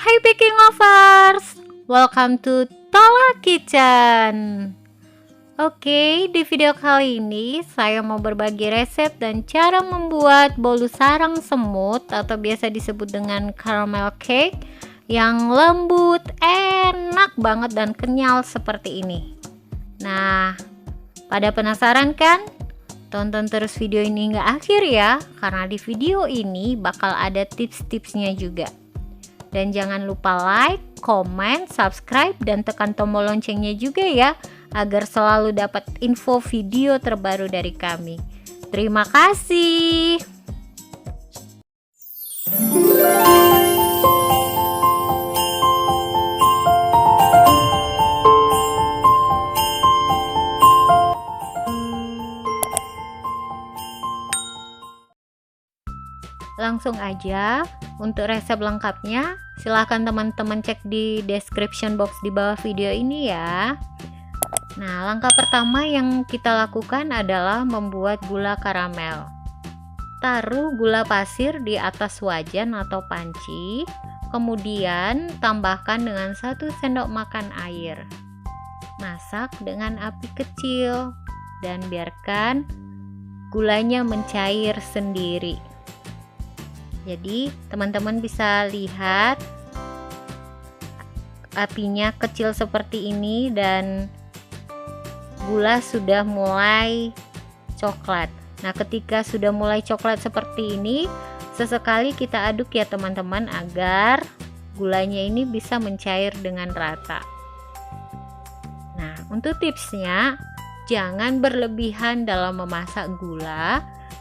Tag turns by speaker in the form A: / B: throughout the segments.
A: Hai baking lovers, welcome to Tola Kitchen. Oke, di video kali ini saya mau berbagi resep dan cara membuat bolu sarang semut atau biasa disebut dengan caramel cake yang lembut, enak banget dan kenyal seperti ini. Nah, pada penasaran kan? Tonton terus video ini hingga akhir ya, karena di video ini bakal ada tips-tipsnya juga. Dan jangan lupa like, comment, subscribe, dan tekan tombol loncengnya juga ya, agar selalu dapat info video terbaru dari kami. Terima kasih. Langsung aja, untuk resep lengkapnya silahkan teman-teman cek di description box di bawah video ini ya. Nah, langkah pertama yang kita lakukan adalah membuat gula karamel. Taruh gula pasir di atas wajan atau panci, kemudian tambahkan dengan 1 sendok makan air. Masak dengan api kecil dan biarkan gulanya mencair sendiri. Jadi teman-teman bisa lihat apinya kecil seperti ini dan gula sudah mulai coklat. Nah, ketika sudah mulai coklat seperti ini, sesekali kita aduk ya teman-teman agar gulanya ini bisa mencair dengan rata. Nah, untuk tipsnya, jangan berlebihan dalam memasak gula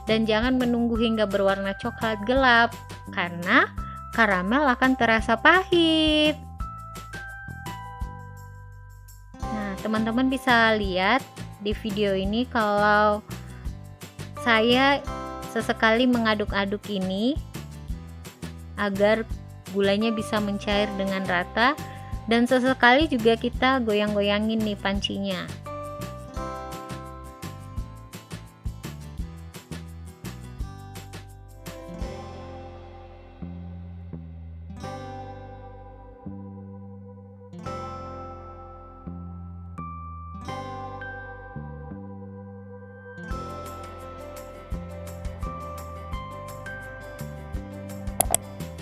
A: dan jangan menunggu hingga berwarna coklat gelap, karena karamel akan terasa pahit. Nah, teman-teman bisa lihat di video ini kalau saya sesekali mengaduk-aduk ini agar gulanya bisa mencair dengan rata, dan sesekali juga kita goyang-goyangin nih pancinya.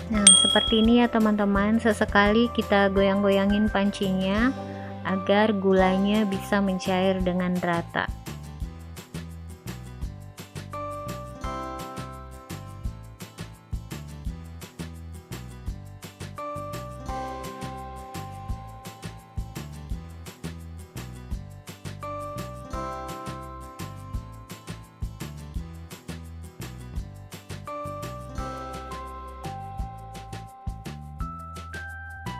A: Nah, seperti ini ya teman-teman, sesekali kita goyang-goyangin pancinya agar gulanya bisa mencair dengan rata.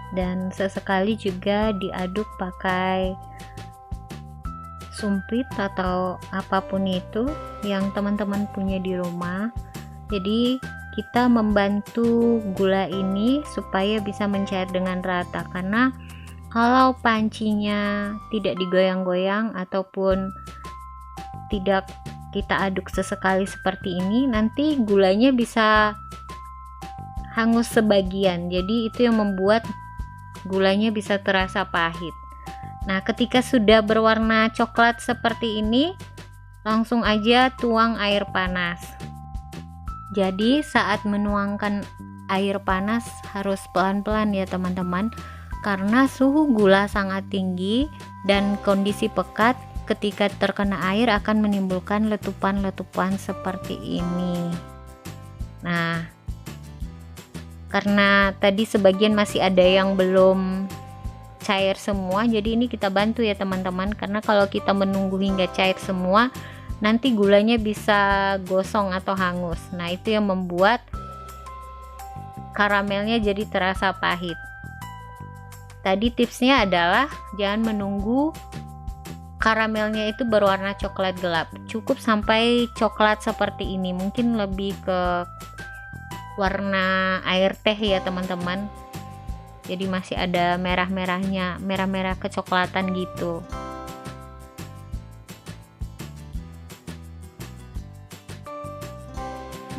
A: Dan sesekali juga diaduk pakai sumpit atau apapun itu yang teman-teman punya di rumah. Jadi kita membantu gula ini supaya bisa mencair dengan rata, karena kalau pancinya tidak digoyang-goyang ataupun tidak kita aduk sesekali seperti ini, nanti gulanya bisa hangus sebagian. Jadi itu yang membuat gulanya bisa terasa pahit. Nah, ketika sudah berwarna coklat seperti ini, langsung aja tuang air panas. Jadi saat menuangkan air panas harus pelan-pelan ya teman-teman, karena suhu gula sangat tinggi dan kondisi pekat ketika terkena air akan menimbulkan letupan-letupan seperti ini. Nah, karena tadi sebagian masih ada yang belum cair semua, jadi ini kita bantu ya teman-teman, karena kalau kita menunggu hingga cair semua nanti gulanya bisa gosong atau hangus. Nah, itu yang membuat karamelnya jadi terasa pahit. Tadi tipsnya adalah jangan menunggu karamelnya itu berwarna coklat gelap, cukup sampai coklat seperti ini, mungkin lebih ke warna air teh ya teman-teman. Jadi masih ada merah-merahnya, merah-merah kecoklatan gitu.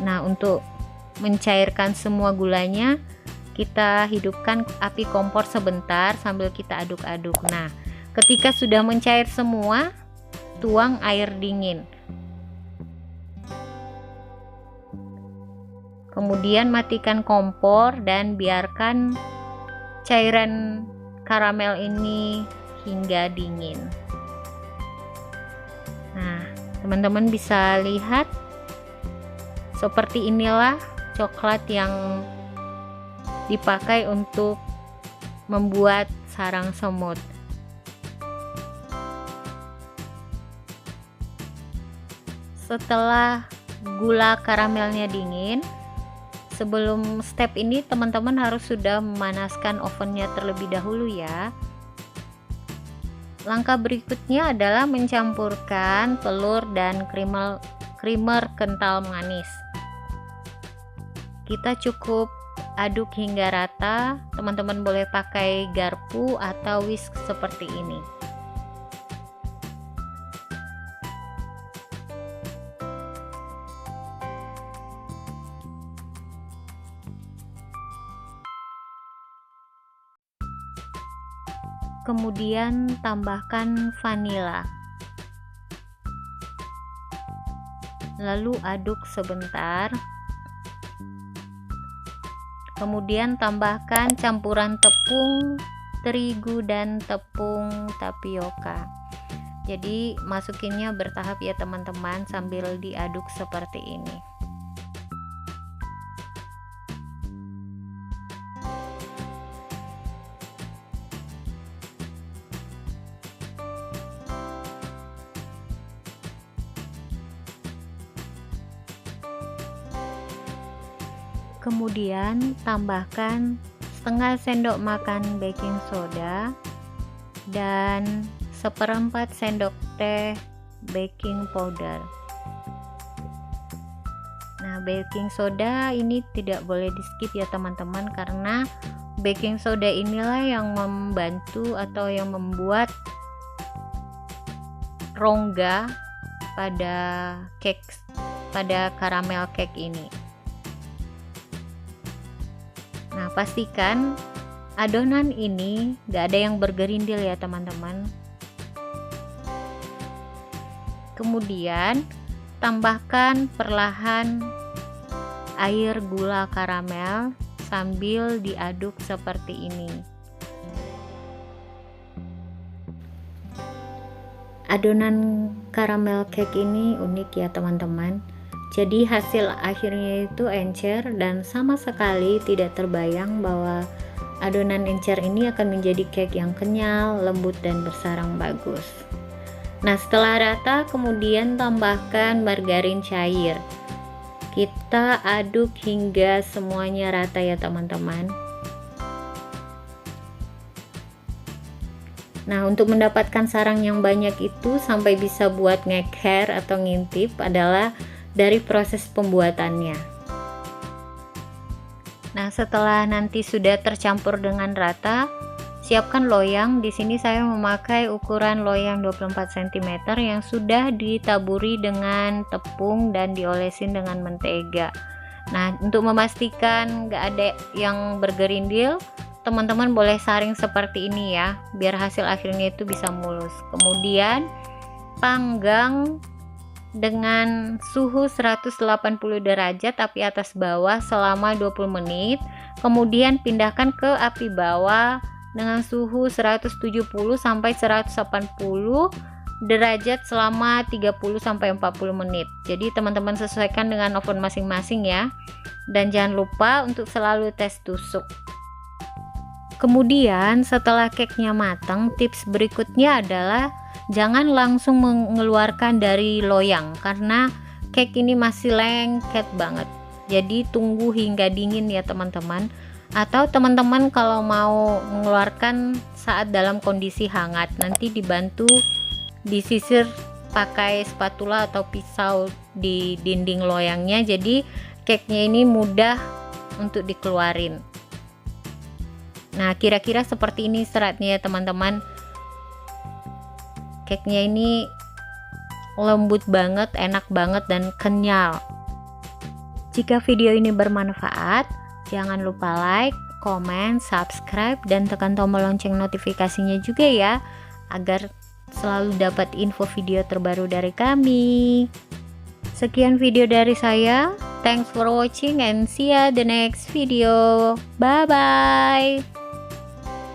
A: Nah, untuk mencairkan semua gulanya, kita hidupkan api kompor sebentar sambil kita aduk-aduk. Nah, ketika sudah mencair semua, tuang air dingin. Kemudian matikan kompor dan biarkan cairan karamel ini hingga dingin. Nah, teman-teman bisa lihat seperti inilah coklat yang dipakai untuk membuat sarang semut. Setelah gula karamelnya dingin, sebelum step ini teman-teman harus sudah memanaskan ovennya terlebih dahulu ya. Langkah berikutnya adalah mencampurkan telur dan krimer kental manis. Kita cukup aduk hingga rata. Teman-teman boleh pakai garpu atau whisk seperti ini. Kemudian tambahkan vanila, lalu aduk sebentar. Kemudian tambahkan campuran tepung terigu dan tepung tapioka. Jadi masukinnya bertahap ya teman-teman, sambil diaduk seperti ini. Kemudian tambahkan setengah sendok makan baking soda dan 1/4 sendok teh baking powder. Nah, baking soda ini tidak boleh di skip ya teman-teman, karena baking soda inilah yang membantu atau yang membuat rongga pada karamel cake ini. Nah, pastikan adonan ini gak ada yang bergerindil ya teman-teman. Kemudian tambahkan perlahan air gula karamel sambil diaduk seperti ini. Adonan karamel cake ini unik ya teman-teman. Jadi hasil akhirnya itu encer dan sama sekali tidak terbayang bahwa adonan encer ini akan menjadi cake yang kenyal, lembut dan bersarang bagus. Nah, setelah rata kemudian tambahkan margarin cair. Kita aduk hingga semuanya rata ya teman-teman. Nah, untuk mendapatkan sarang yang banyak itu sampai bisa buat ngeker atau ngintip adalah dari proses pembuatannya. Nah, setelah nanti sudah tercampur dengan rata, siapkan loyang. Di sini saya memakai ukuran loyang 24 cm yang sudah ditaburi dengan tepung dan diolesin dengan mentega. Nah, untuk memastikan nggak ada yang bergerindil, teman-teman boleh saring seperti ini ya, biar hasil akhirnya itu bisa mulus. Kemudian panggang dengan suhu 180 derajat api atas bawah selama 20 menit. Kemudian pindahkan ke api bawah dengan suhu 170 sampai 180 derajat selama 30 sampai 40 menit. Jadi teman-teman sesuaikan dengan oven masing-masing ya. Dan jangan lupa untuk selalu tes tusuk. Kemudian setelah cake-nya matang, tips berikutnya adalah jangan langsung mengeluarkan dari loyang karena cake ini masih lengket banget. Jadi tunggu hingga dingin ya teman-teman. Atau teman-teman kalau mau mengeluarkan saat dalam kondisi hangat, nanti dibantu disisir pakai spatula atau pisau di dinding loyangnya. Jadi cake-nya ini mudah untuk dikeluarin. Nah, kira-kira seperti ini seratnya ya teman-teman. Cake-nya ini lembut banget, enak banget dan kenyal. Jika video ini bermanfaat, jangan lupa like, komen, subscribe, dan tekan tombol lonceng notifikasinya juga ya, agar selalu dapat info video terbaru dari kami. Sekian video dari saya. Thanks for watching and see ya the next video. Bye bye.